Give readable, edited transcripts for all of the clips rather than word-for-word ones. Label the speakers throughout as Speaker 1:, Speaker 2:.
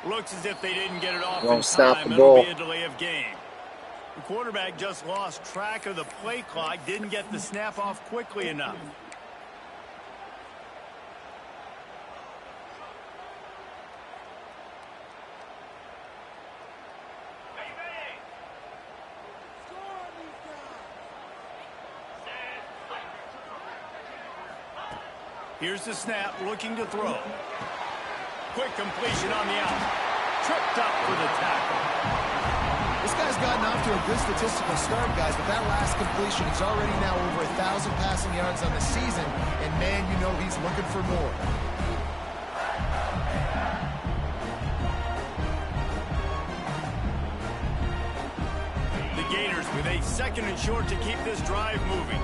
Speaker 1: Looks as if they didn't get it off in
Speaker 2: Won't stop
Speaker 1: time.
Speaker 2: the
Speaker 1: It'll
Speaker 2: ball.
Speaker 1: be a delay of game. The quarterback just lost track of the play clock, didn't get the snap off quickly enough. Here's the snap, looking to throw. Quick completion on the out. Tripped up for the tackle.
Speaker 3: This guy's gotten off to a good statistical start, guys, but that last completion, he's already now over 1,000 passing yards on the season, and man, you know he's looking for more.
Speaker 1: The Gators with a 2nd and short to keep this drive moving.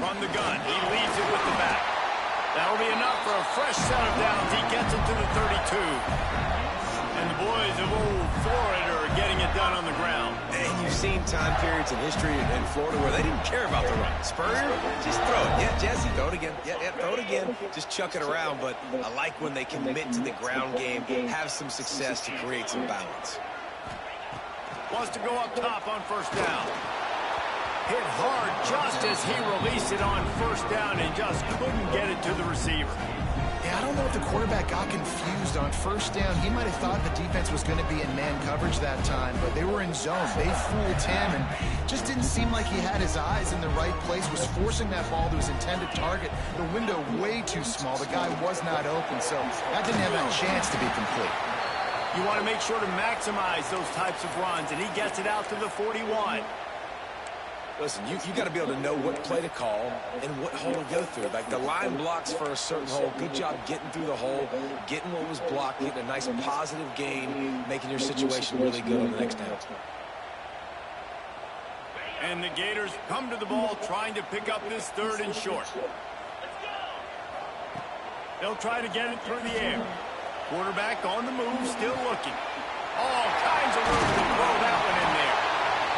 Speaker 1: From the gun, he leaves it with the back. That'll be enough for a fresh set of downs. He gets it to the 32. And the boys of old Florida are getting it done on the ground.
Speaker 4: And you've seen time periods in history in Florida where they didn't care about the run. Spurrier, just throw it. Yeah, Jesse, throw it again. Yeah, throw it again. Just chuck it around. But I like when they commit to the ground game, have some success to create some balance.
Speaker 1: Wants to go up top on 1st down. Hit hard just as he released it on 1st down and just couldn't get it to the receiver.
Speaker 3: Yeah, I don't know if the quarterback got confused on 1st down. He might have thought the defense was going to be in man coverage that time, but they were in zone. They fooled him and just didn't seem like he had his eyes in the right place, was forcing that ball to his intended target. The window way too small. The guy was not open, so that didn't have a chance to be complete.
Speaker 1: You want to make sure to maximize those types of runs, and he gets it out to the 41.
Speaker 4: Listen, you got to be able to know what play to call and what hole to go through. Like the line blocks for a certain hole. Good job getting through the hole, getting what was blocked, getting a nice positive gain, making your situation really good on the next down.
Speaker 1: And the Gators come to the ball trying to pick up this 3rd and short. They'll try to get it through the air. Quarterback on the move, still looking. All kinds of room to throw that one in there.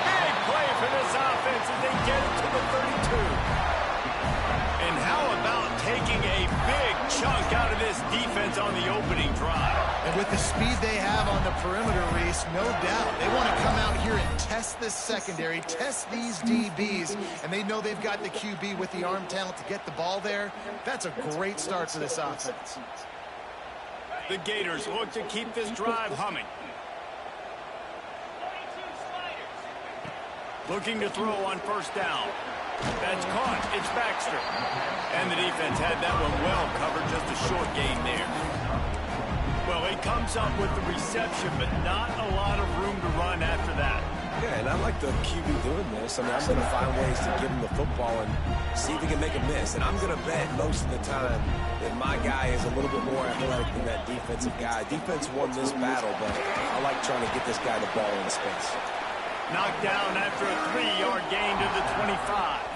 Speaker 1: Big play for this offense as they get it to the 32. And how about taking a big chunk out of this defense on the opening drive?
Speaker 3: And with the speed they have on the perimeter, Reese, no doubt, they want to come out here and test this secondary, test these DBs, and they know they've got the QB with the arm talent to get the ball there. That's a great start for this offense.
Speaker 1: The Gators look to keep this drive humming. Looking to throw on 1st down. That's caught. It's Baxter. And the defense had that one well covered, just a short gain there. Well, he comes up with the reception, but not a lot of room to run after that.
Speaker 4: Yeah, and I like the QB doing this. I mean, I'm going to find ways to give him the football and see if he can make a miss. And I'm going to bet most of the time that my guy is a little bit more athletic than that defensive guy. Defense won this battle, but I like trying to get this guy the ball in space.
Speaker 1: Knocked down after a 3-yard gain to the 25.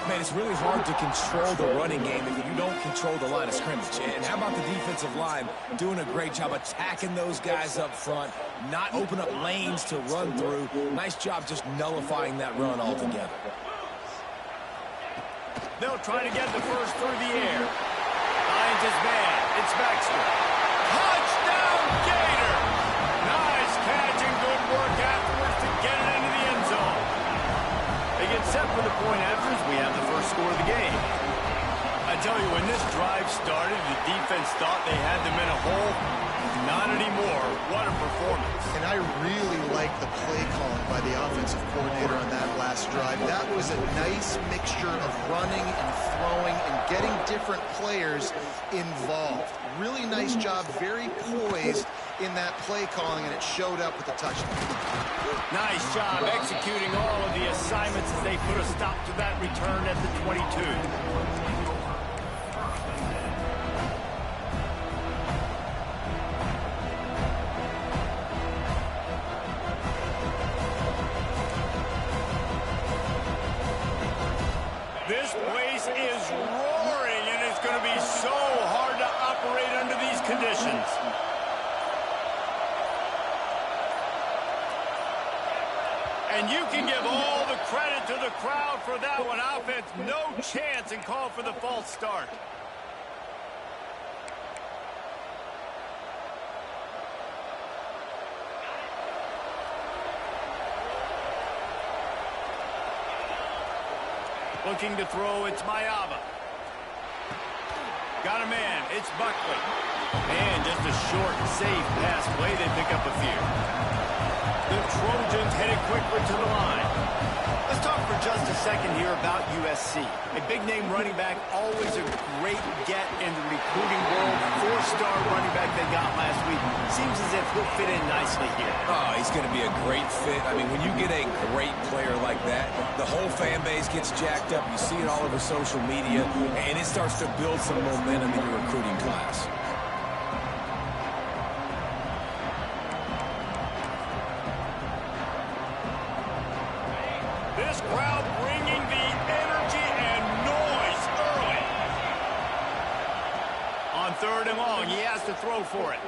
Speaker 4: Man, it's really hard to control the running game if you don't control the line of scrimmage. And how about the defensive line doing a great job attacking those guys up front, not open up lanes to run through. Nice job just nullifying that run altogether.
Speaker 1: They'll try to get the first through the air. Finds his man. It's Baxter. Touchdown, Gator! Nice catch and good work afterwards to get it into the end zone. They get set for the point after as we have the first score of the game. I tell you, when this drive started, the defense thought they had them in a hole. Not anymore. What a performance.
Speaker 3: And I really like the play calling by the offensive coordinator on that last drive. That was a nice mixture of running and throwing and getting different players involved. Really nice job, very poised in that play calling, and it showed up with the touchdown.
Speaker 1: Nice job executing all of the assignments as they put a stop to that return at the 22. This place is roaring, and it's going to be so hard to operate under these conditions. And you can give all the credit to the crowd for that one. Offense, no chance, and call for the false start. Looking to throw, it's Mayava. Got a man, it's Buckley. And just a short, safe pass play, they pick up a few. The Trojans headed quickly to the line. Let's talk for just a second here about USC. A big-name running back, always a great get in the recruiting world. Four-star running back they got last week. Seems as if he'll fit in nicely here.
Speaker 4: Oh, he's going to be a great fit. I mean, when you get a great player like that, the whole fan base gets jacked up. You see it all over social media, and it starts to build some momentum in your recruiting class.
Speaker 1: This crowd bringing the energy and noise early. On 3rd and long, he has to throw for it.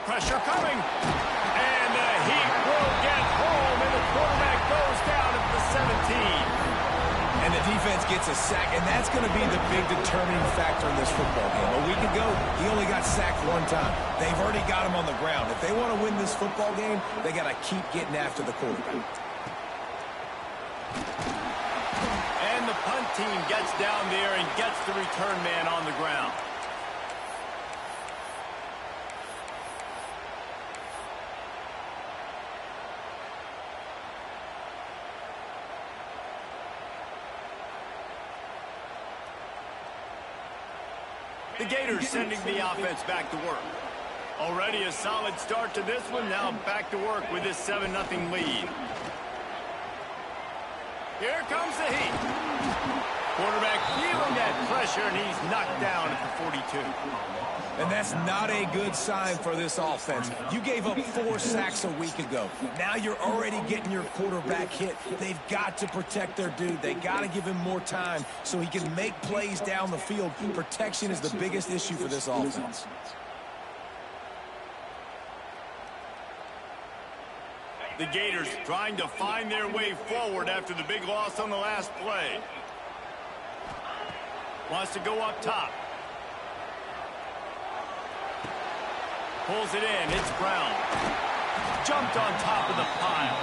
Speaker 1: Pressure coming. And the Heat will get home, and the quarterback goes down at the 17.
Speaker 4: And the defense gets a sack, and that's going to be the big determining factor in this football game. A week ago, he only got sacked one time. They've already got him on the ground. If they want to win this football game, they got to keep getting after the quarterback.
Speaker 1: And the punt team gets down there and gets the return man on the ground. The Gators sending the offense back to work. Already a solid start to this one. Now back to work with this 7-0 lead. Here comes the Heat. Quarterback feeling that pressure, and he's knocked down at the 42.
Speaker 4: And that's not a good sign for this offense. You gave up 4 sacks a week ago. Now you're already getting your quarterback hit. They've got to protect their dude. They got to give him more time so he can make plays down the field. Protection is the biggest issue for this offense.
Speaker 1: The Gators trying to find their way forward after the big loss on the last play. Wants to go up top. Pulls it in. It's Brown. Jumped on top of the pile.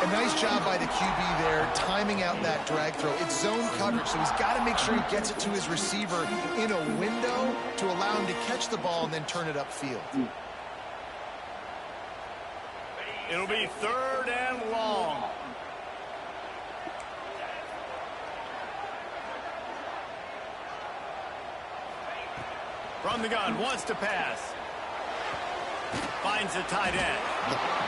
Speaker 3: A nice job by the QB there, timing out that drag throw. It's zone coverage, so he's got to make sure he gets it to his receiver in a window to allow him to catch the ball and then turn it upfield.
Speaker 1: It'll be 3rd and long. From the gun, wants to pass. Finds the tight end.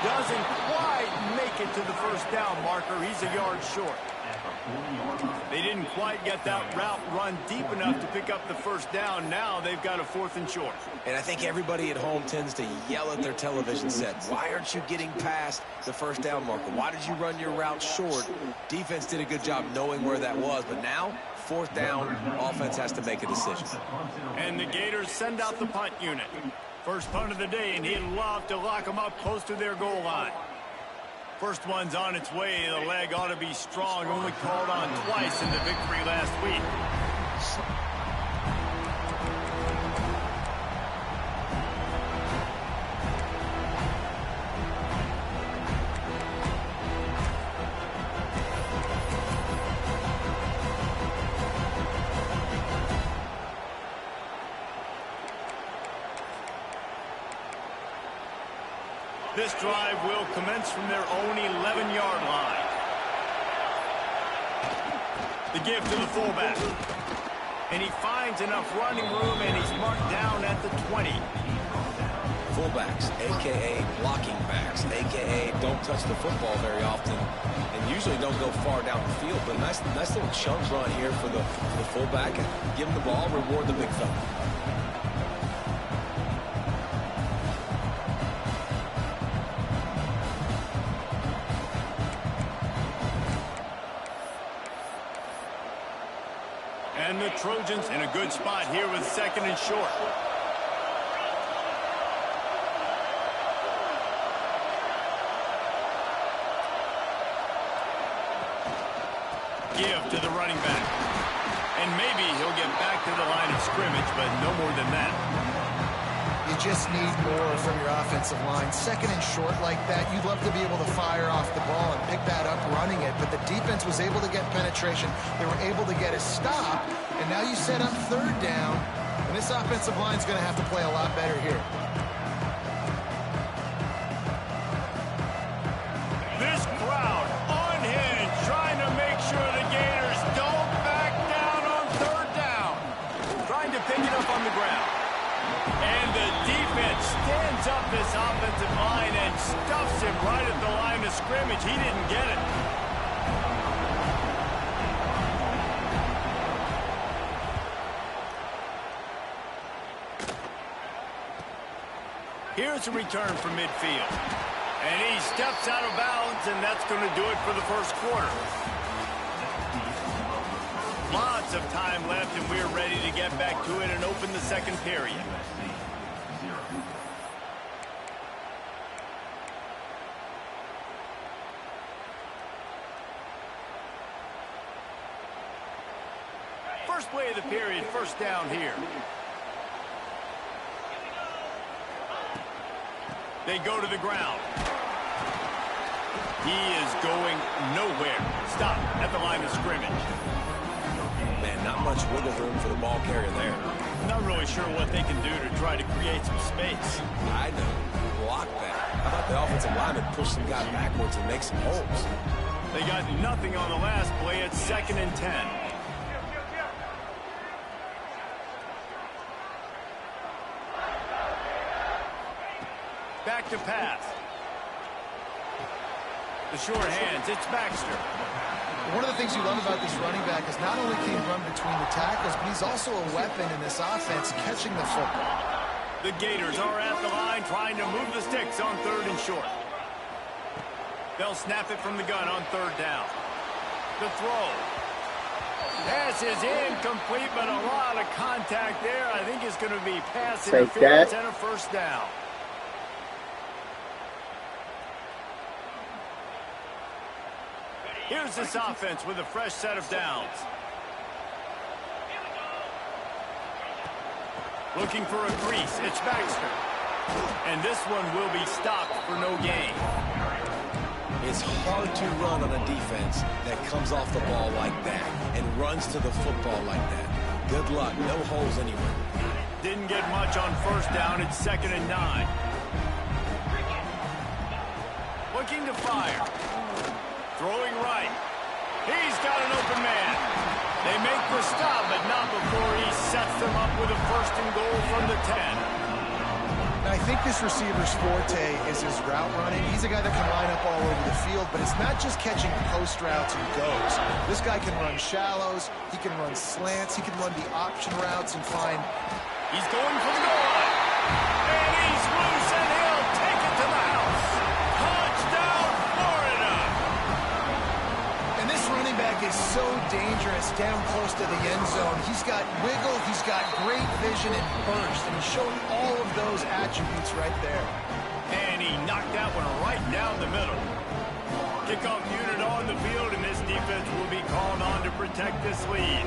Speaker 1: Doesn't quite make it to the first down marker. He's a yard short. They didn't quite get that route run deep enough to pick up the first down. Now they've got a 4th and short.
Speaker 4: And I think everybody at home tends to yell at their television set. Why aren't you getting past the first down marker? Why did you run your route short? Defense did a good job knowing where that was, but now 4th down, offense has to make a decision.
Speaker 1: And the Gators send out the punt unit. First punt of the day, and he'd love to lock them up close to their goal line. First one's on its way. The leg ought to be strong. Only called on twice in the victory last week. This drive will commence from their own 11-yard line. The give to the fullback. And he finds enough running room, and he's marked down at the 20.
Speaker 4: Fullbacks, a.k.a. blocking backs, a.k.a. don't touch the football very often and usually don't go far down the field. But nice little chunk run here for the fullback. Give him the ball, reward the big fella.
Speaker 1: And the Trojans in a good spot here with 2nd and short. Give to the running back. And maybe he'll get back to the line of scrimmage, but no more than that.
Speaker 3: You just need more from your offensive line. Second and short like that, you'd love to be able to fire off the ball and pick that up running it, but the defense was able to get penetration. They were able to get a stop, and now you set up third down, and this offensive line is going to have to play a lot better here.
Speaker 1: This crowd unhinged, trying to make sure the Gators don't back down on third down. Trying to pick it up on the ground. And the defense stands up this offensive line and stuffs him right at the line of scrimmage. He didn't get it. Here's a return from midfield. And he steps out of bounds, and that's going to do it for the first quarter. Lots of time left, and we're ready to get back to it and open the second period. First play of the period, first down here. They go to the ground. He is going nowhere. Stop at the line of scrimmage.
Speaker 4: Man, not much wiggle room for the ball carrier there.
Speaker 1: Not really sure what they can do to try to create some space.
Speaker 4: I know. Block that. How about the offensive lineman push some guy backwards and make some holes?
Speaker 1: They got nothing on the last play. It's 2nd and 10. Back to pass. The short hands, it's Baxter.
Speaker 3: One of the things you love about this running back is not only can he run between the tackles, but he's also a weapon in this offense catching the football.
Speaker 1: The Gators are at the line trying to move the sticks on 3rd and short. They'll snap it from the gun on 3rd down. The throw. Pass is incomplete, but a lot of contact there. I think it's going to be pass interference and a first down. Here's this offense with a fresh set of downs. Looking for a crease. It's Baxter. And this one will be stopped for no gain.
Speaker 4: It's hard to run on a defense that comes off the ball like that and runs to the football like that. Good luck. No holes anywhere.
Speaker 1: Didn't get much on first down. It's 2nd and 9. Looking to fire. Throwing right. He's got an open man. They make the stop, but not before he sets them up with a 1st and goal from the 10.
Speaker 3: I think this receiver's forte is his route running. He's a guy that can line up all over the field, but it's not just catching post routes and goes. This guy can run shallows. He can run slants. He can run the option routes and find...
Speaker 1: He's going for the goal line. And he's loose, and he'll take it to the house. Touchdown, Florida.
Speaker 3: And this running back is so dangerous down close to the end zone. He's got wiggle, he's got great vision and burst, and he's showing all of those attributes right there.
Speaker 1: And he knocked that one right down the middle. Kickoff unit on the field, and this defense will be called on to protect this lead.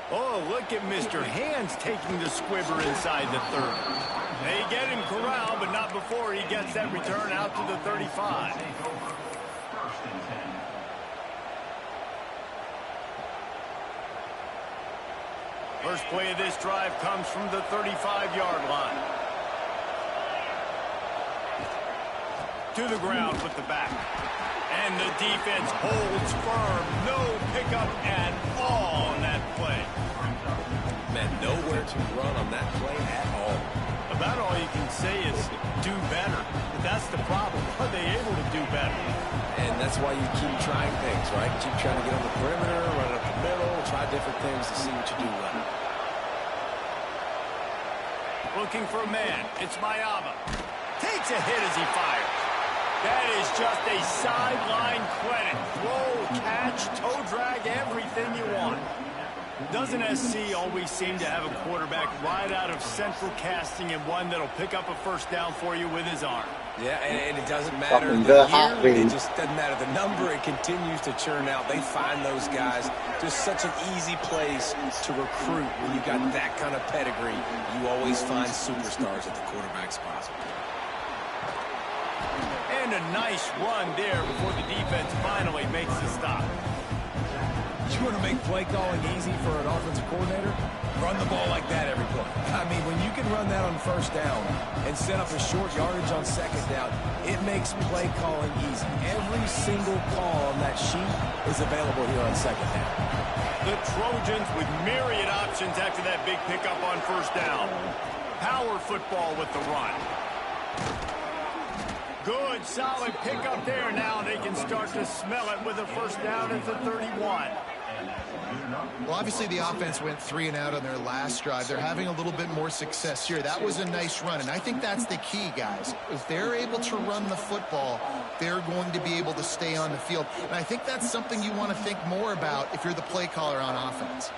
Speaker 1: Oh, look at Mr. Hands taking the squibber inside the 30. They get him corralled, but not before he gets that return out to the 35. First play of this drive comes from the 35-yard line. To the ground with the back. And the defense holds firm. No pickup at all on that play.
Speaker 4: Man, nowhere to run on that play at all.
Speaker 1: About all you can say is do better. But that's the problem. Are they able to do better?
Speaker 4: And that's why you keep trying things, right? Keep trying to get on the perimeter, run up the middle, try different things to see what you do well.
Speaker 1: Looking for a man. It's Mayava. Takes a hit as he fires. That is just a sideline credit. Throw, catch, toe drag, everything you want. Doesn't SC always seem to have a quarterback right out of central casting and one that'll pick up a first down for you with his arm?
Speaker 4: Yeah, and it doesn't matter
Speaker 2: Fucking
Speaker 4: the
Speaker 2: good
Speaker 4: year.
Speaker 2: hot
Speaker 4: It
Speaker 2: wing.
Speaker 4: just doesn't matter the number. It continues to churn out. They find those guys. Just such an easy place to recruit when you got that kind of pedigree. You always find superstars at the quarterback spot.
Speaker 1: And a nice run there before the defense finally makes the stop.
Speaker 4: You want to make play calling easy for an offensive coordinator? Run the ball like that every play. I mean, when you can run that on first down and set up a short yardage on second down, it makes play calling easy. Every single call on that sheet is available here on second down.
Speaker 1: The Trojans with myriad options after that big pickup on first down. Power football with the run. Good, solid pickup there. Now they can start to smell it with a first down at the 31.
Speaker 3: Well, obviously the offense went 3 and out on their last drive. They're having a little bit more success here. That was a nice run, and I think that's the key, guys. If they're able to run the football, they're going to be able to stay on the field. And I think that's something you want to think more about if you're the play caller on offense.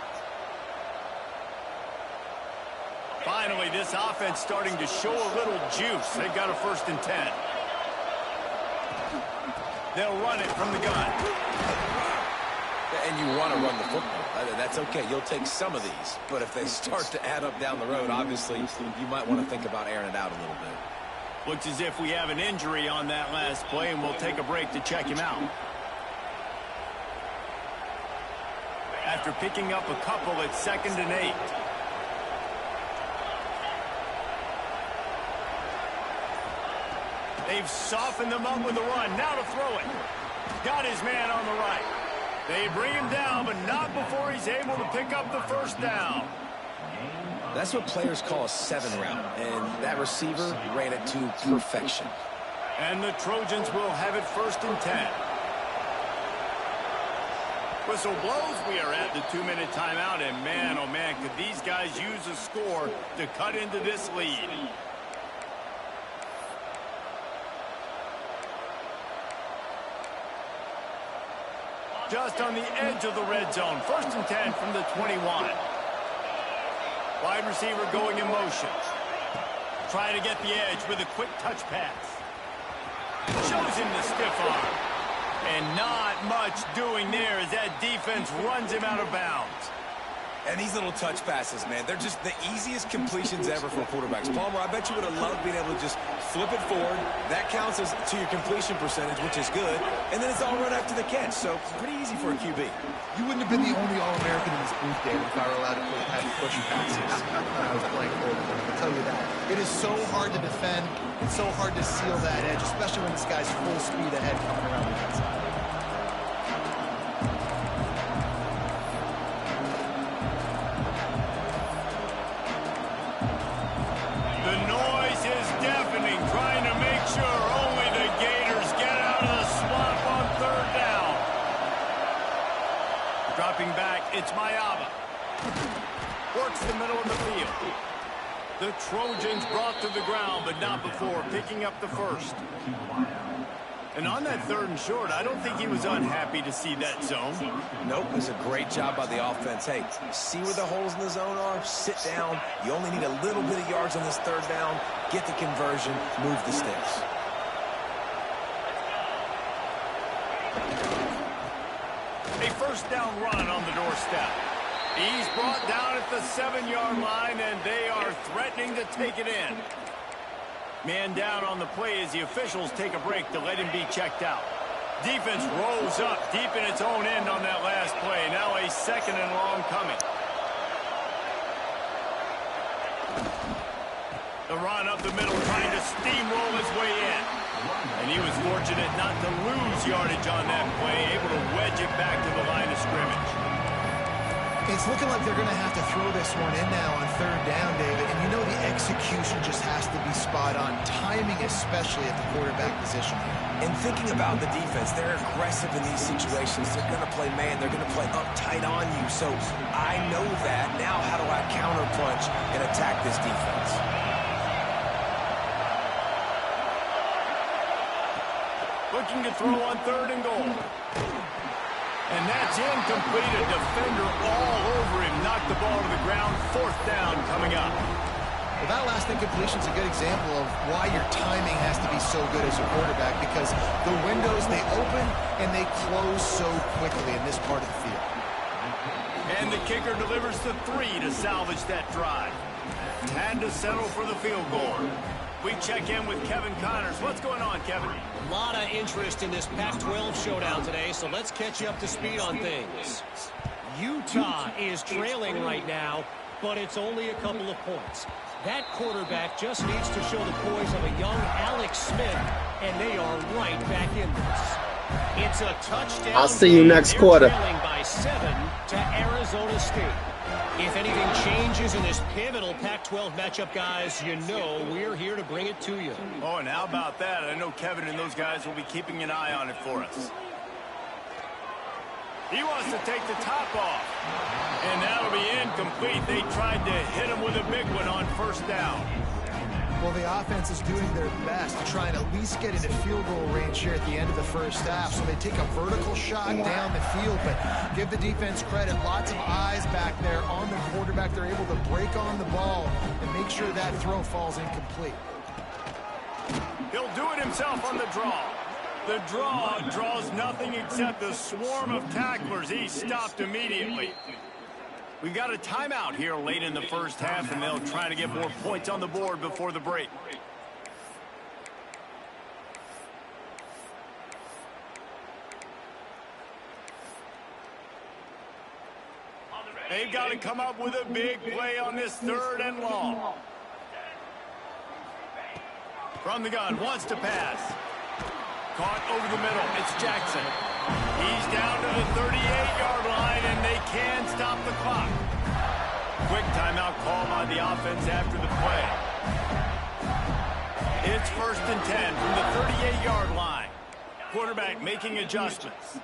Speaker 1: Finally, this offense starting to show a little juice. They've got a 1st and 10. They'll run it from the gun.
Speaker 4: And you want to run the football. That's okay. You'll take some of these. But if they start to add up down the road, obviously, you might want to think about airing it out a little bit.
Speaker 1: Looks as if we have an injury on that last play, and we'll take a break to check him out. After picking up a couple at 2nd and 8. They've softened them up with the run. Now to throw it. Got his man on the right. They bring him down, but not before he's able to pick up the first down.
Speaker 4: That's what players call a 7 route, and that receiver ran it to perfection.
Speaker 1: And the Trojans will have it 1st and 10. Whistle blows. We are at the 2-minute timeout, and man, oh man, could these guys use a score to cut into this lead. Just on the edge of the red zone. 1st and 10 from the 21. Wide receiver going in motion. Trying to get the edge with a quick touch pass. Shows him the stiff arm. And not much doing there as that defense runs him out of bounds.
Speaker 4: And these little touch passes, man, they're just the easiest completions ever for quarterbacks. Palmer, I bet you would have loved being able to just flip it forward. That counts as to your completion percentage, which is good. And then it's all run after the catch, so pretty easy for a QB.
Speaker 3: You wouldn't have been the only All-American in this booth, David, if I were allowed to have push passes when I was playing quarterback. I'll tell you that. It is so hard to defend. It's so hard to seal that edge, especially when this guy's full speed ahead coming around the outside.
Speaker 1: Dropping back, it's Mayaba. Works the middle of the field. The Trojans brought to the ground, but not before picking up the first. And on that 3rd and short, I don't think he was unhappy to see that zone.
Speaker 4: Nope, it was a great job by the offense. Hey, see where the holes in the zone are? Sit down. You only need a little bit of yards on this 3rd down. Get the conversion. Move the sticks.
Speaker 1: A first down run on the doorstep. He's brought down at the 7-yard line, and they are threatening to take it in. Man down on the play as the officials take a break to let him be checked out. Defense rolls up deep in its own end on that last play. Now a 2nd and long coming. The run up the middle, trying to steamroll his way in. And he was fortunate not to lose yardage on that play, able to wedge it back to the line of scrimmage.
Speaker 3: It's looking like they're going to have to throw this one in now on 3rd down, David. And you know the execution just has to be spot on. Timing, especially at the quarterback position.
Speaker 4: And thinking about the defense, they're aggressive in these situations. They're going to play man. They're going to play uptight on you. So I know that. Now how do I counterpunch and attack this defense?
Speaker 1: Looking to throw on 3rd and goal. And that's incomplete. A defender all over him. Knocked the ball to the ground. 4th down coming up.
Speaker 3: Well, that last incompletion is a good example of why your timing has to be so good as a quarterback, because the windows, they open and they close so quickly in this part of the field.
Speaker 1: And the kicker delivers the 3 to salvage that drive. Had to settle for the field goal. We check in with Kevin Connors. What's going on, Kevin?
Speaker 2: A lot of interest in this Pac-12 showdown today, so let's catch you up to speed on things. Utah is trailing right now, but it's only a couple of points. That quarterback just needs to show the poise of a young Alex Smith, and they are right back in this. It's a touchdown.
Speaker 5: I'll see you next quarter.
Speaker 2: They're trailing by 7 to Arizona State. If anything changes in this pivotal Pac-12 matchup, guys, you know we're here to bring it to you.
Speaker 1: Oh, and how about that? I know Kevin and those guys will be keeping an eye on it for us. He wants to take the top off. And that'll be incomplete. They tried to hit him with a big one on first down.
Speaker 3: Well, the offense is doing their best to try and at least get into field goal range here at the end of the first half. So they take a vertical shot down the field, but give the defense credit. Lots of eyes back there on the quarterback. They're able to break on the ball and make sure that throw falls incomplete.
Speaker 1: He'll do it himself on the draw. The draw draws nothing except the swarm of tacklers. He's stopped immediately. We've got a timeout here late in the first half, and they'll try to get more points on the board before the break. They've got to come up with a big play on this 3rd and long. From the gun, wants to pass. Caught over the middle. It's Jackson. He's down to the 38-yard line, and they can stop the clock. Quick timeout call by the offense after the play. It's 1st and 10 from the 38-yard line. Quarterback making adjustments.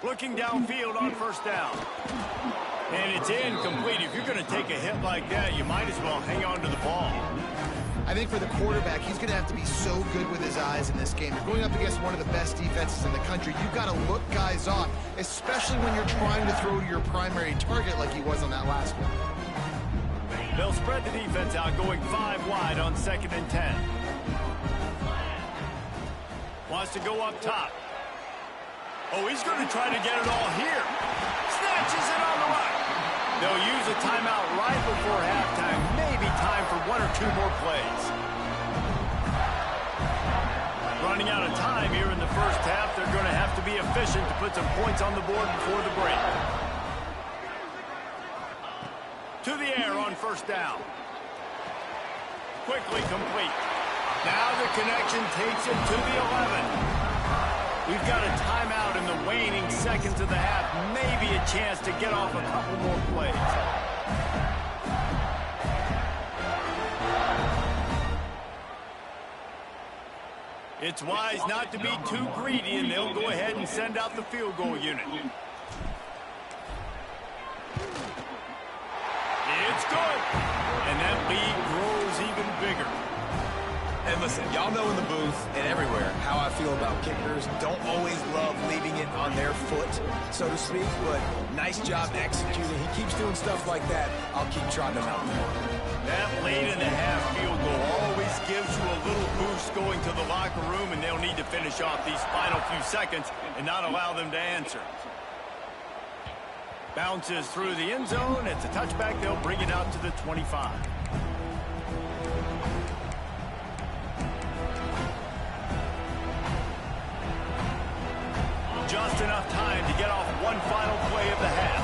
Speaker 1: Looking downfield on first down. And it's incomplete. If you're going to take a hit like that, you might as well hang on to the ball.
Speaker 3: I think for the quarterback, he's going to have to be so good with his eyes in this game. You're going up against one of the best defenses in the country. You've got to look guys off, especially when you're trying to throw to your primary target like he was on that last one.
Speaker 1: They'll spread the defense out, going 5 wide on 2nd and 10. Wants to go up top. Oh, he's going to try to get it all here. Snatches it on the run. They'll use a timeout right before halftime. Maybe time for 1 or 2 more plays. Running out of time here in the first half. They're going to have to be efficient to put some points on the board before the break. To the air on first down. Quickly complete. Now the connection takes him to the 11. We've got a timeout in the waning seconds of the half. Maybe a chance to get off a couple more plays. It's wise not to be too greedy, and they'll go ahead and send out the field goal unit. It's good. And that lead grows even bigger.
Speaker 4: And listen, y'all know in the booth and everywhere how I feel about kickers. Don't always love leaving it on their foot, so to speak, but nice job executing. He keeps doing stuff like that. I'll keep trotting him out there.
Speaker 1: That late in the half field goal always gives you a little boost going to the locker room, and they'll need to finish off these final few seconds and not allow them to answer. Bounces through the end zone. It's a touchback. They'll bring it out to the 25. Just enough time to get off one final play of the half.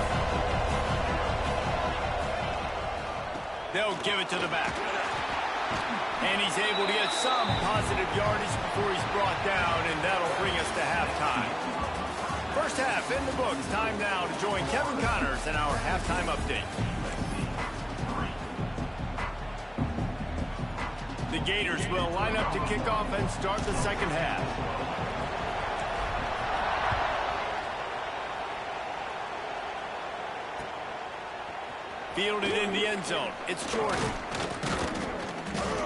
Speaker 1: They'll give it to the back. And he's able to get some positive yardage before he's brought down, and that'll bring us to halftime. First half in the books. Time now to join Kevin Connors in our halftime update. The Gators will line up to kick off and start the second half. Fielded in the end zone. It's Jordan.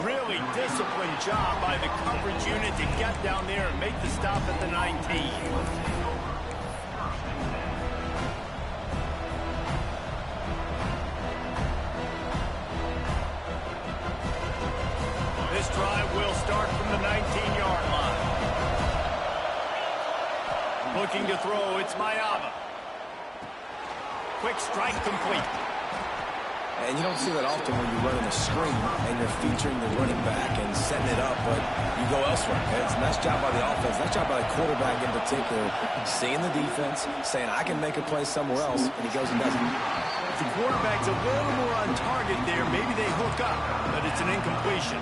Speaker 1: Really disciplined job by the coverage unit to get down there and make the stop at the 19. start from the 19-yard line. Looking to throw, it's Mayava. Quick strike complete.
Speaker 4: And you don't see that often when you're running a screen and you're featuring the running back and setting it up, but you go elsewhere. It's a nice job by the offense, nice job by the quarterback in particular, seeing the defense, saying, I can make a play somewhere else, and he goes and does it.
Speaker 1: If the quarterback's a little more on target there, maybe they hook up, but it's an incompletion.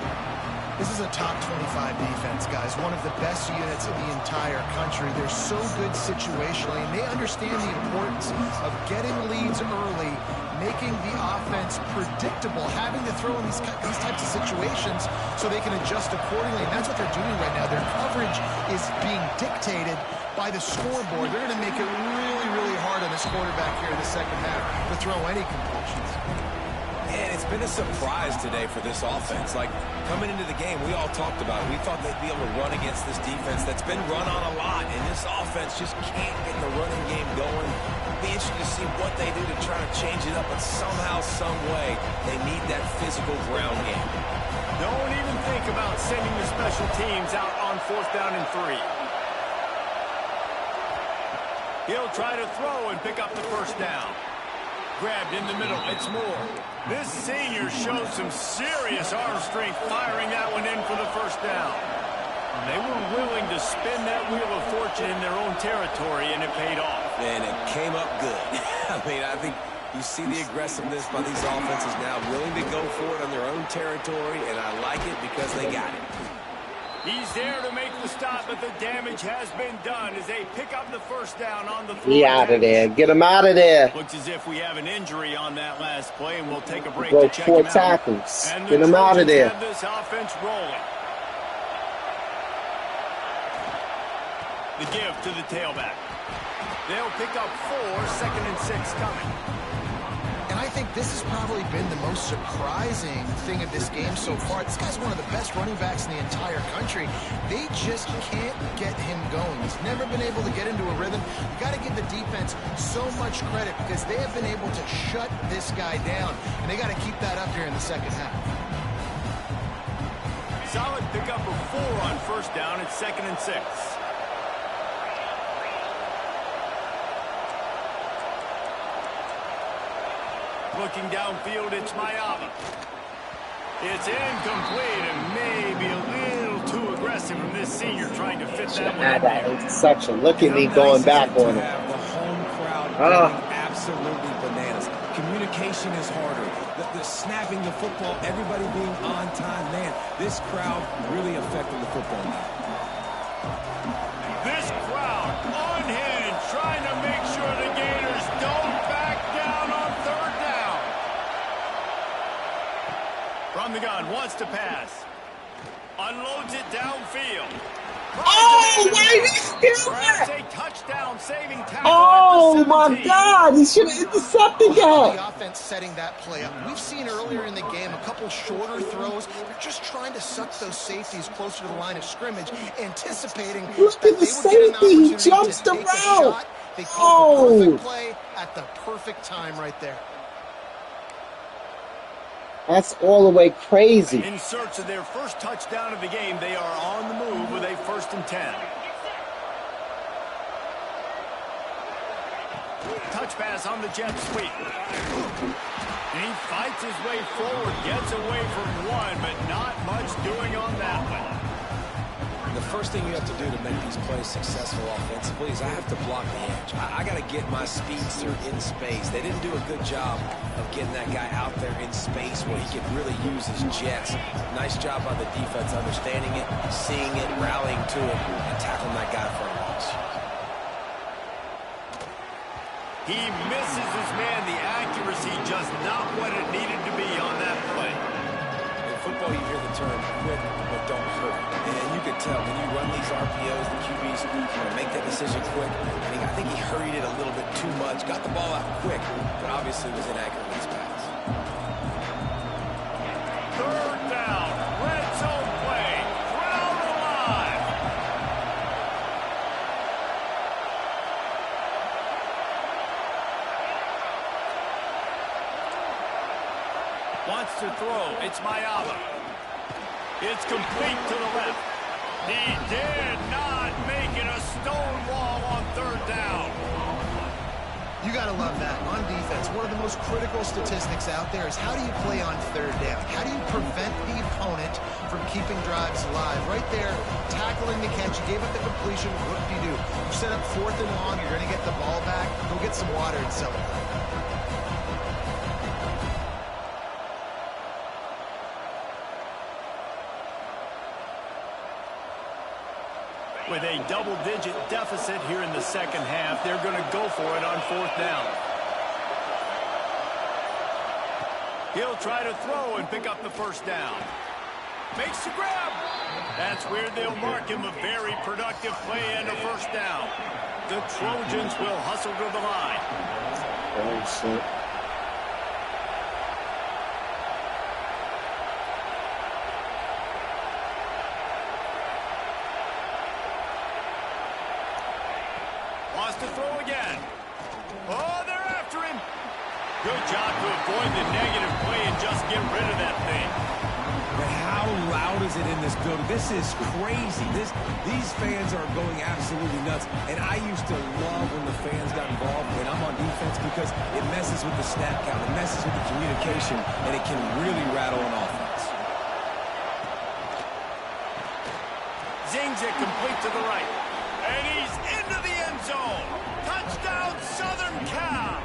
Speaker 3: This is a top 25 defense, guys. One of the best units in the entire country. They're so good situationally, and they understand the importance of getting leads early, making the offense predictable, having to throw in these types of situations so they can adjust accordingly. And that's what they're doing right now. Their coverage is being dictated by the scoreboard. They're going to make it really, really hard on this quarterback here in the second half to throw any completions.
Speaker 4: And it's been a surprise today for this offense. Like, coming into the game, we all talked about it. We thought they'd be able to run against this defense that's been run on a lot, and this offense just can't get the running game going. Be interested to see what they do to try to change it up, but somehow, some way, they need that physical ground game.
Speaker 1: Don't even think about sending the special teams out on 4th down and 3. He'll try to throw and pick up the first down. Grabbed in the middle, it's Moore. This senior shows some serious arm strength firing that one in for the first down. They were willing to spin that wheel of fortune in their own territory, and it paid off.
Speaker 4: And it came up good. I mean, I think you see the aggressiveness by these offenses now, willing to go for it on their own territory, and I like it because they got it.
Speaker 1: He's there to make the stop, but the damage has been done as they pick up the first down on the
Speaker 5: He out of there. Get him out of there.
Speaker 1: Looks as if we have an injury on that last play, and we'll take a break
Speaker 5: Broke
Speaker 1: to check
Speaker 5: 4
Speaker 1: him out.
Speaker 5: tackles.
Speaker 1: And
Speaker 5: Get him out of there.
Speaker 1: have this offense rolling. The give to the tailback. They'll pick up 4, 2nd and 6 coming.
Speaker 3: And I think this has probably been the most surprising thing of this game so far. This guy's one of the best running backs in the entire country. They just can't get him going. He's never been able to get into a rhythm. You got to give the defense so much credit because they have been able to shut this guy down. And they got to keep that up here in the second half.
Speaker 1: Solid pickup of 4 on first down. It's 2nd and 6. Looking downfield, it's Mayava. It's incomplete and maybe a little too aggressive from this senior trying to fit that one in
Speaker 5: That
Speaker 1: there.
Speaker 5: interception. Look at me going back on
Speaker 4: To
Speaker 5: it.
Speaker 4: have the home crowd going absolutely bananas. Communication is harder. The snapping the football, everybody being on time. Man, this crowd really affected the football game.
Speaker 1: This crowd unhinged, trying to make sure the Gators don't back down on 3rd down. From the gun, wants to pass. Unloads it downfield.
Speaker 5: Oh, why did he steal
Speaker 1: Grabs
Speaker 5: that?
Speaker 1: a touchdown-saving tackle
Speaker 5: Oh,
Speaker 1: at the
Speaker 5: my
Speaker 1: 17.
Speaker 5: God. He should have intercepted
Speaker 3: The
Speaker 5: that.
Speaker 3: offense setting that play up. We've seen earlier in the game a couple shorter throws. They're just trying to suck those safeties closer to the line of scrimmage, anticipating
Speaker 5: Look
Speaker 3: that
Speaker 5: at the
Speaker 3: they would get an
Speaker 5: safety. He
Speaker 3: opportunity
Speaker 5: jumps
Speaker 3: to
Speaker 5: the
Speaker 3: take a
Speaker 5: route.
Speaker 3: shot. They called the
Speaker 5: Oh.
Speaker 3: perfect play at the perfect time right there.
Speaker 5: That's all the way crazy.
Speaker 1: In search of their first touchdown of the game, they are on the move with a 1st and 10. Touch pass on the jet sweep. And he fights his way forward, gets away from one, but not much doing on that one.
Speaker 4: The first thing you have to do to make these plays successful offensively is I have to block the edge. I got to get my speedster in space. They didn't do a good job of getting that guy out there in space where he could really use his jets. Nice job by the defense understanding it, seeing it, rallying to it, and tackling that guy for a loss.
Speaker 1: He misses his man. The accuracy just not what it needed to be on that play.
Speaker 4: In football, you hear the term quick, but don't hurt. And you can tell when you run these RPOs, the QBs want to make that decision quick. And I think he hurried it a little bit too much, got the ball out quick, but obviously was inaccurate with his pass.
Speaker 1: 3rd down, red zone play, crowd alive. Wants to throw, it's Mayava. It's complete to the left. He did not make it a stone wall on third down.
Speaker 3: You got to love that. On defense, one of the most critical statistics out there is how do you play on third down? How do you prevent the opponent from keeping drives alive? Right there, tackling the catch. You gave up the completion. What do? You set up fourth and long. You're going to get the ball back. Go get some water and celebrate.
Speaker 1: With a double-digit deficit here in the second half, they're going to go for it on fourth down. He'll try to throw and pick up the first down. Makes the grab. That's where they'll mark him. A very productive play and a first down. The Trojans will hustle to the line.
Speaker 5: Oh, shit.
Speaker 1: Wants to throw again. Oh, they're after him. Good job to avoid the negative play and just get rid of that thing.
Speaker 4: But how loud is it in this building? This is crazy. These fans are going absolutely nuts. And I used to love when the fans got involved when I'm on defense because it messes with the snap count. It messes with the communication, and it can really rattle an offense.
Speaker 1: Zings it complete to the right. And he's into the end zone. Touchdown, Southern Cal.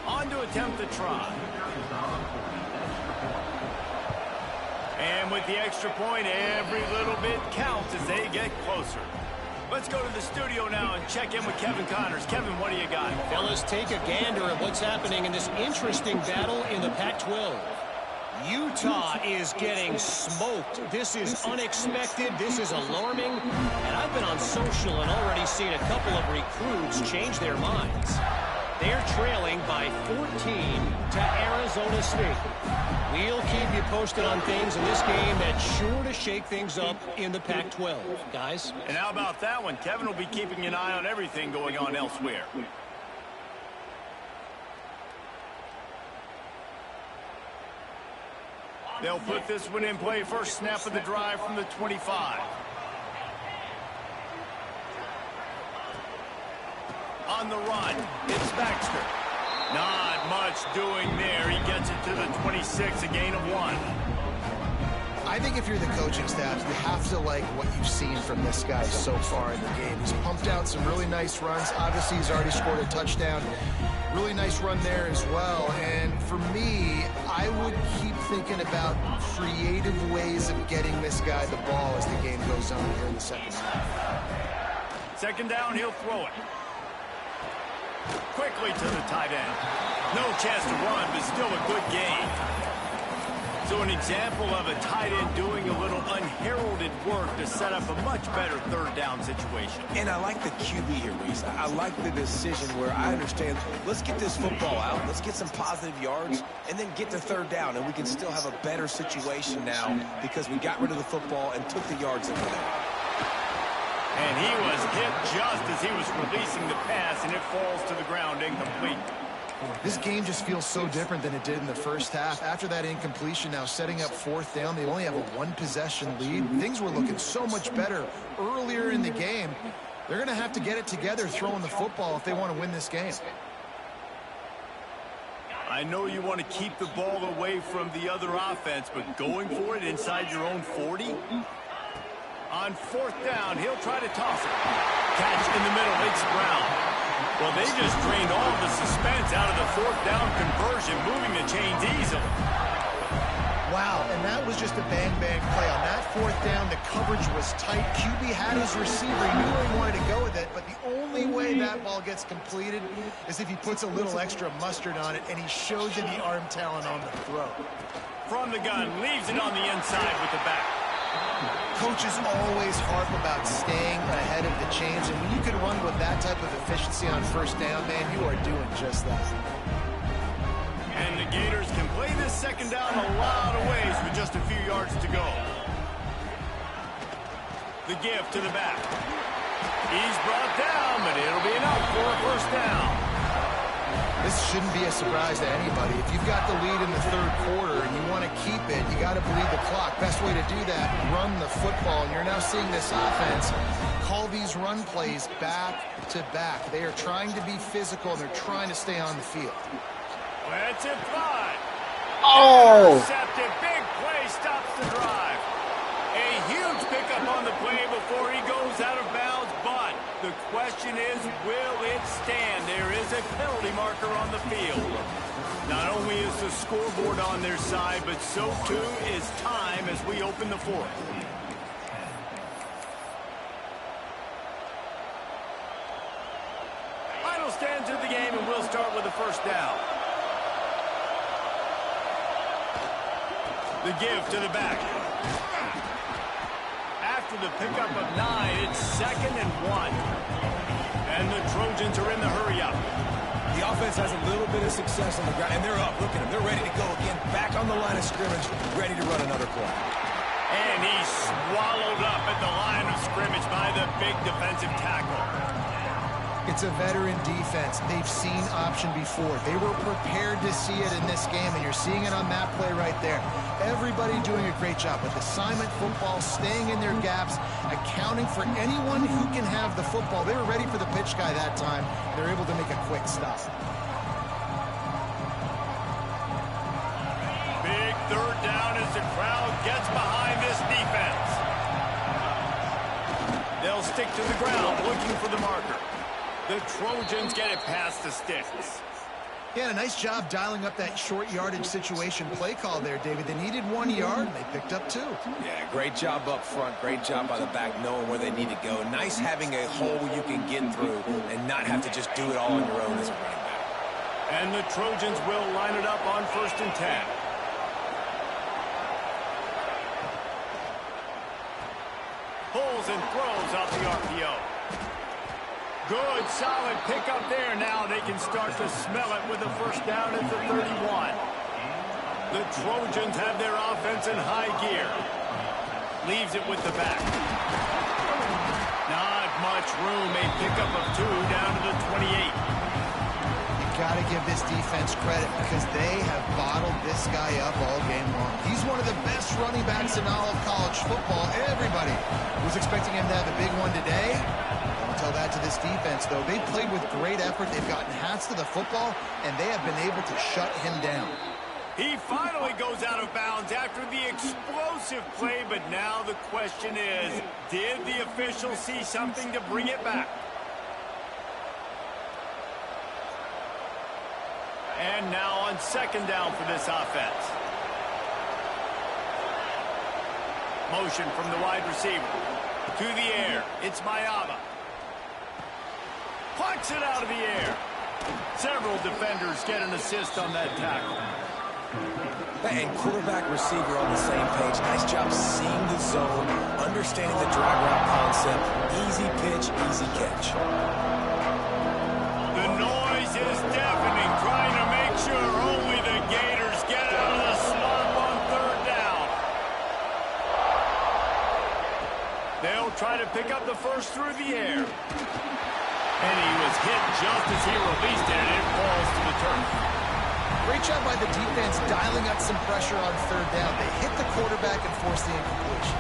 Speaker 1: On to attempt the try. And with the extra point, every little bit counts as they get closer. Let's go to the studio now and check in with Kevin Connors. Kevin, what do you got?
Speaker 2: Fellas, take a gander at what's happening in this interesting battle in the Pac-12. Utah is getting smoked. This is unexpected. This is alarming. And I've been on social and already seen a couple of recruits change their minds. They're trailing by 14 to Arizona State. We'll keep you posted on things in this game that's sure to shake things up in the Pac-12, guys.
Speaker 1: And how about that one? Kevin will be keeping an eye on everything going on elsewhere. They'll put this one in play. First snap of the drive from the 25. On the run, it's Baxter. Not much doing there. He gets it to the 26, a gain of 1.
Speaker 3: I think if you're the coaching staff, you have to like what you've seen from this guy so far in the game. He's pumped out some really nice runs. Obviously, he's already scored a touchdown. Really nice run there as well. And for me, I would keep thinking about creative ways of getting this guy the ball as the game goes on here in the second half.
Speaker 1: Second down, he'll throw it. Quickly to the tight end. No chance to run, but still a good game. So an example of a tight end doing a little unheralded work to set up a much better third down situation.
Speaker 4: And I like the QB here, Reese. I like the decision where I understand, let's get this football out, let's get some positive yards, and then get to third down, and we can still have a better situation now because we got rid of the football and took the yards over there.
Speaker 1: And he was hit just as he was releasing the pass, and it falls to the ground incomplete.
Speaker 3: This game just feels so different than it did in the first half. After that incompletion, now setting up fourth down, they only have a one-possession lead. Things were looking so much better earlier in the game. They're going to have to get it together throwing the football if they want to win this game.
Speaker 1: I know you want to keep the ball away from the other offense, but going for it inside your own 40? On fourth down, he'll try to toss it. Catch in the middle, it's Brown. Well, they just drained all the suspense out of the fourth down conversion, moving the chains easily.
Speaker 3: Wow, and that was just a bang-bang play. On that fourth down, the coverage was tight. QB had his receiver. He knew where he wanted to go with it, but the only way that ball gets completed is if he puts a little extra mustard on it, and he shows you the arm talent on the throw.
Speaker 1: From the gun, leaves it on the inside with the back.
Speaker 3: Coaches always harp about staying ahead of the chains, and when you can run with that type of efficiency on first down, man, you are doing just that.
Speaker 1: And the Gators can play this second down a lot of ways with just a few yards to go. The give to the back. He's brought down, but it'll be enough for a first down.
Speaker 3: This shouldn't be a surprise to anybody. If you've got the lead in the third quarter and you want to keep it, you got to bleed the clock. Best way to do that, run the football. And you're now seeing this offense call these run plays back to back. They are trying to be physical, and they're trying to stay on the field.
Speaker 1: Let's it fly.
Speaker 5: Oh!
Speaker 1: Intercepted. Big play stops the drive. A huge pickup on the play before he goes out of bounds, but the question is, will it stand? There is a penalty marker on the field. Not only is the scoreboard on their side, but so too is time as we open the fourth. Final stands of the game, and we'll start with the first down. The give to the back. After the pickup of 9, it's 2nd and 1. And the Trojans are in the hurry-up.
Speaker 4: The offense has a little bit of success on the ground, and they're up. Look at them. They're ready to go again. Back on the line of scrimmage, ready to run another play.
Speaker 1: And he's swallowed up at the line of scrimmage by the big defensive tackle.
Speaker 3: It's a veteran defense. They've seen option before. They were prepared to see it in this game, and you're seeing it on that play right there. Everybody doing a great job with assignment football, staying in their gaps, accounting for anyone who can have the football. They were ready for the pitch guy that time. They're able to make a quick stop.
Speaker 1: Big third down as the crowd gets behind this defense. They'll stick to the ground looking for the marker. The Trojans get it past the sticks.
Speaker 3: Yeah, a nice job dialing up that short yardage situation play call there, David. They needed 1 yard, and they picked up 2.
Speaker 4: Yeah, great job up front. Great job by the back knowing where they need to go. Nice having a hole you can get through and not have to just do it all on your own as a running back.
Speaker 1: And the Trojans will line it up on 1st and 10. Pulls and throws off the RPO. Good, solid pickup there. Now they can start to smell it with a first down at the 31. The Trojans have their offense in high gear. Leaves it with the back. Not much room. A pickup of 2 down to the 28.
Speaker 3: Got to give this defense credit because they have bottled this guy up all game long. He's one of the best running backs in all of college football. Everybody was expecting him to have a big one today. Don't tell that to this defense, though. They played with great effort. They've gotten hats to the football, and they have been able to shut him down.
Speaker 1: He finally goes out of bounds after the explosive play, but now the question is, did the official see something to bring it back? And now on 2nd down for this offense. Motion from the wide receiver. To the air. It's Mayava. Plucks it out of the air. Several defenders get an assist on that tackle.
Speaker 4: And quarterback receiver on the same page. Nice job seeing the zone, understanding the drag route concept. Easy pitch, easy catch.
Speaker 1: The noise is deafening, trying to make sure only the Gators get out of the slump on 3rd down. They'll try to pick up the first through the air. And he was hit just as he released it, and it falls to the turf.
Speaker 3: Great job by the defense dialing up some pressure on 3rd down. They hit the quarterback and forced the incompletion.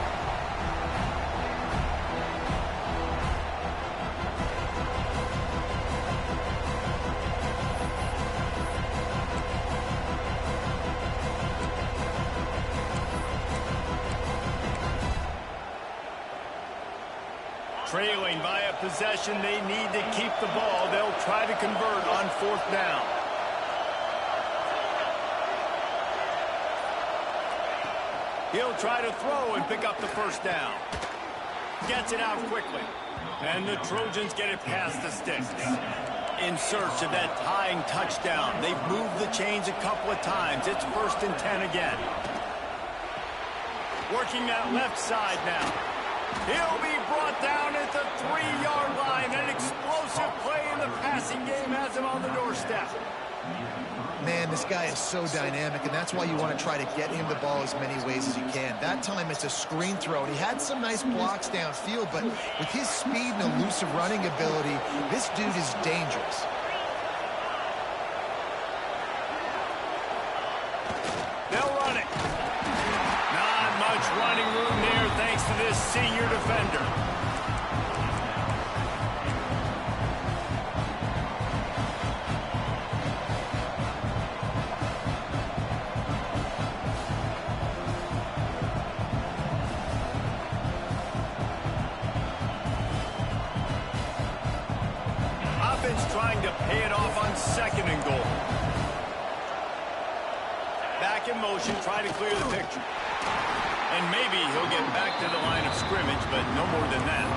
Speaker 1: Trailing by a possession, they need to keep the ball. They'll try to convert on 4th down. He'll try to throw and pick up the first down. Gets it out quickly. And the Trojans get it past the sticks. In search of that tying touchdown. They've moved the chains a couple of times. It's 1st and 10 again. Working that left side now. He'll be brought down at the 3-yard line. An explosive play in the passing game has him on the doorstep.
Speaker 3: Man, this guy is so dynamic, and that's why you want to try to get him the ball as many ways as you can. That time it's a screen throw, and he had some nice blocks downfield, but with his speed and elusive running ability, this dude is dangerous.
Speaker 1: They'll run it. Not much running room there thanks to this senior defender. Trying to pay it off on 2nd and goal. Back in motion, try to clear the picture. And maybe he'll get back to the line of scrimmage, but no more than that.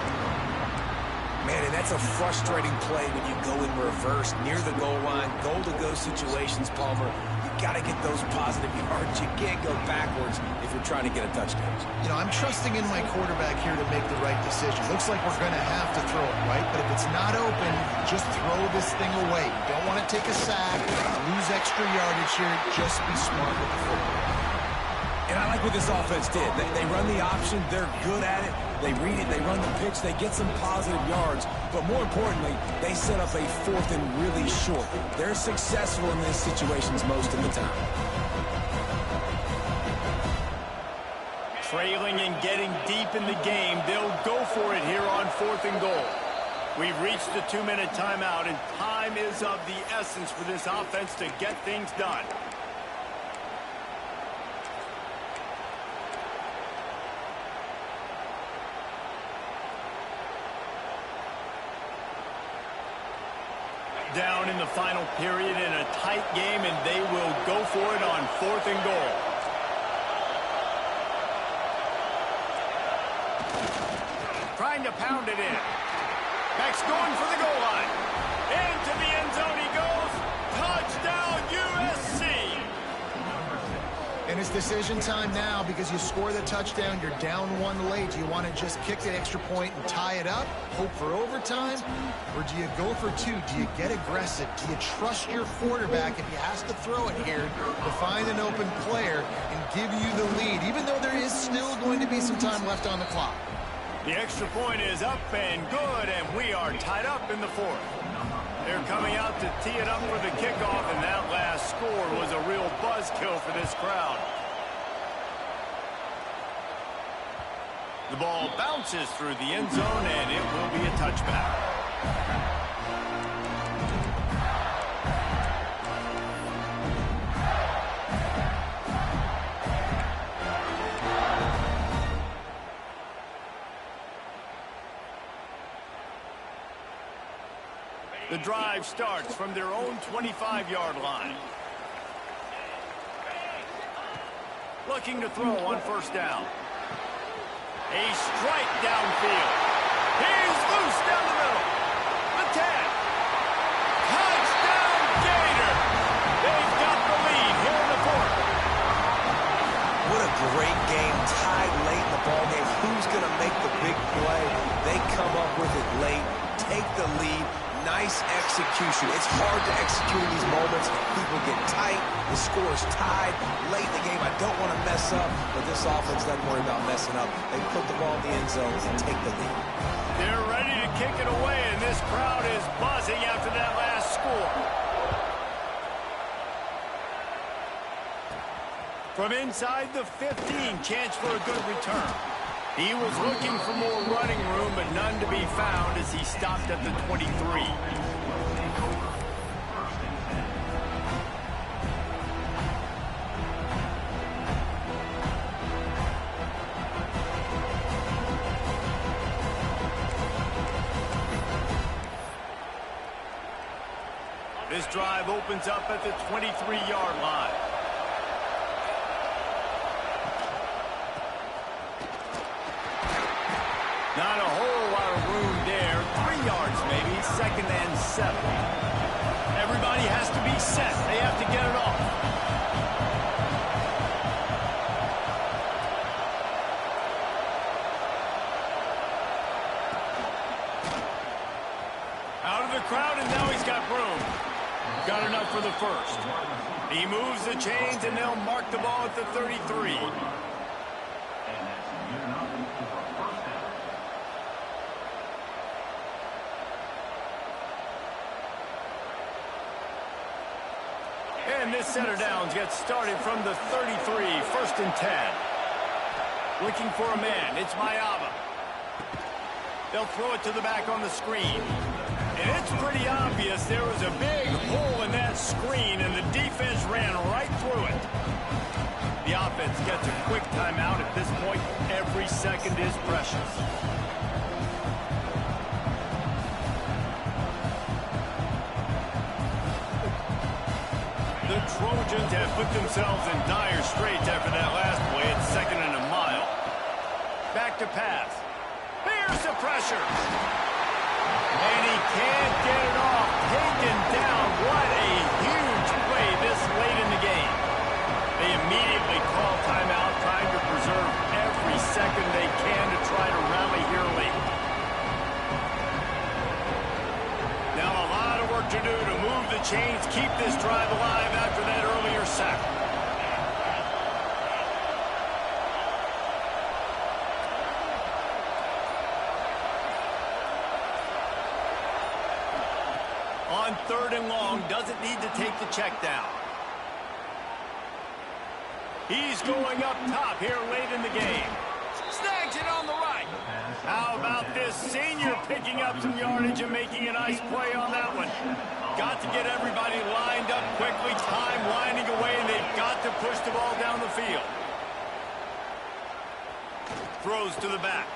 Speaker 4: Man, and that's a frustrating play when you go in reverse near the goal line, goal-to-go situations, Palmer. You got to get those positive yards. You can't go backwards if you're trying to get a touchdown.
Speaker 3: You know, I'm trusting in my quarterback here to make the right decision. Looks like we're going to have to throw it, right? But if it's not open, just throw this thing away. You don't want to take a sack, lose extra yardage here. Just be smart with the football.
Speaker 4: And I like what this offense did. They run the option. They're good at it. They read it. They run the pitch. They get some positive yards. But more importantly, they set up a 4th and really short. They're successful in these situations most of the time.
Speaker 1: Trailing and getting deep in the game, they'll go for it here on 4th and goal. We've reached the 2-minute timeout, and time is of the essence for this offense to get things done. Down in the final period in a tight game, and they will go for it on 4th and goal. Trying to pound it in. Max going for the goal line. Into the end zone he goes. Touchdown, USC.
Speaker 3: And it's decision time now because you score the touchdown, you're down 1 late. Do you want to just kick the extra point and tie it up, hope for overtime? Or do you go for 2? Do you get aggressive? Do you trust your quarterback if he has to throw it here to find an open player and give you the lead, even though there is still going to be some time left on the clock?
Speaker 1: The extra point is up and good, and we are tied up in the 4th. They're coming out to tee it up for the kickoff, and that last score was a real buzzkill for this crowd. The ball bounces through the end zone, and it will be a touchback. The drive starts from their own 25-yard line. Looking to throw on 1st down. A strike downfield. He's loose down the middle. The 10. Touchdown, Gator. They've got the lead here in the 4th.
Speaker 4: What a great game, tied late in the ballgame. Who's going to make the big play? They come up with it late, take the lead. Nice execution. It's hard to execute in these moments. People get tight. The score is tied. Late in the game, I don't want to mess up, but this offense doesn't worry about messing up. They put the ball in the end zone and take the lead.
Speaker 1: They're ready to kick it away, and this crowd is buzzing after that last score. From inside the 15, chance for a good return. He was looking for more running room, but none to be found as he stopped at the 23. This drive opens up at the 23-yard line. Not a whole lot of room there. 3 yards maybe, 2nd and 7. Everybody has to be set. They have to get it off. Out of the crowd, and now he's got room. Got enough for the 1st. He moves the chains, and they'll mark the ball at the 33. And this center downs gets started from the 33, 1st and 10. Looking for a man, it's Mayava. They'll throw it to the back on the screen. And it's pretty obvious there was a big hole in that screen, and the defense ran right through it. The offense gets a quick timeout at this point. Every second is precious. The Trojans have put themselves in dire straits after that last play. It's 2nd and a mile. Back to pass. Here's the pressure. And he can't get it off. Taken down. What a huge play this late in the game. They immediately call timeout, trying to preserve every second they can to try to rally here late. Now a lot of work to do to move the chains, keep this drive alive after that earlier sack. On 3rd and long, doesn't need to take the check down. He's going up top here late in the game. Snags it on the right. How about this senior picking up some yardage and making a nice play on that one? Got to get everybody lined up quickly. Time winding away, and they've got to push the ball down the field. Throws to the back.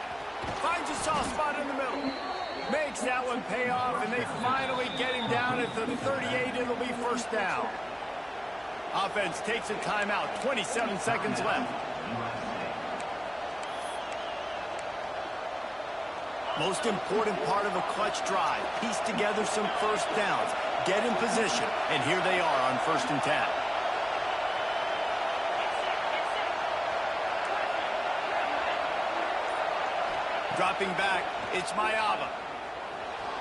Speaker 1: Finds a soft spot in the middle. Makes that one pay off, and they finally get him down at the 38. It'll be 1st down. Offense takes a timeout. 27 seconds left. Most important part of a clutch drive. Piece together some 1st downs. Get in position. And here they are on 1st and 10. Dropping back, it's Mayava.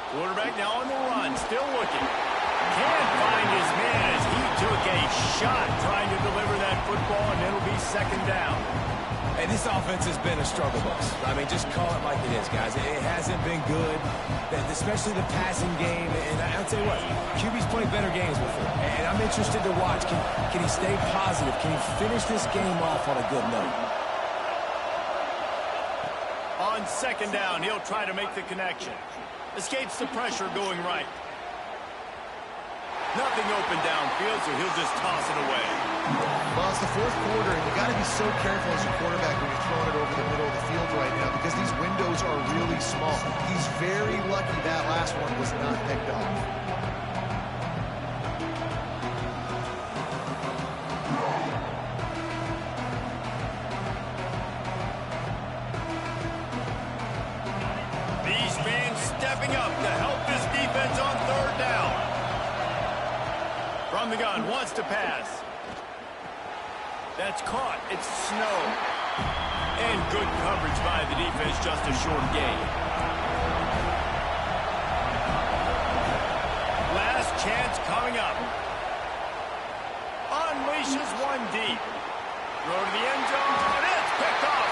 Speaker 1: Quarterback now on the run, still looking. Can't find his man as he took a shot trying to deliver that football, and it'll be 2nd down.
Speaker 4: Hey, this offense has been a struggle bus. I mean, just call it like it is, guys. It hasn't been good, especially the passing game. And I'll tell you what, QB's played better games before. And I'm interested to watch. Can he stay positive? Can he finish this game off on a good note?
Speaker 1: On 2nd down, he'll try to make the connection. Escapes the pressure going right. Nothing open downfield, so he'll just toss it away.
Speaker 3: Well, it's the 4th quarter, and you got to be so careful as a quarterback when you're throwing it over the middle of the field right now, because these windows are really small. He's very lucky that last one was not picked off.
Speaker 1: These fans stepping up to help this defense on 3rd down. From the gun, wants to pass. That's caught. It's Snow. And good coverage by the defense, just a short gain. Last chance coming up. Unleashes one deep. Throw to the end zone. It's picked off.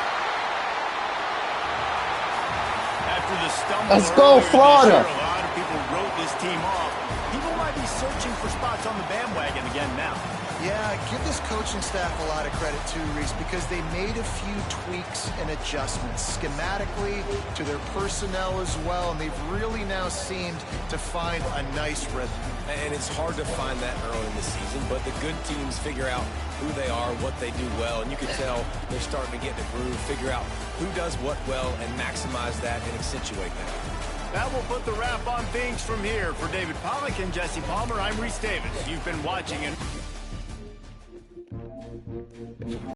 Speaker 1: After the stumble,
Speaker 5: Let's go, Florida.
Speaker 1: A lot of people wrote this team off. People might be searching for spots on the bandwagon again now.
Speaker 3: Yeah, give this coaching staff a lot of credit too, Reese, because they made a few tweaks and adjustments schematically to their personnel as well, and they've really now seemed to find a nice rhythm.
Speaker 4: And it's hard to find that early in the season, but the good teams figure out who they are, what they do well, and you can tell they're starting to get in the groove, figure out who does what well, and maximize that and accentuate that.
Speaker 1: That will put the wrap on things from here. For David Pollack and Jesse Palmer, I'm Reese Davis. You've been watching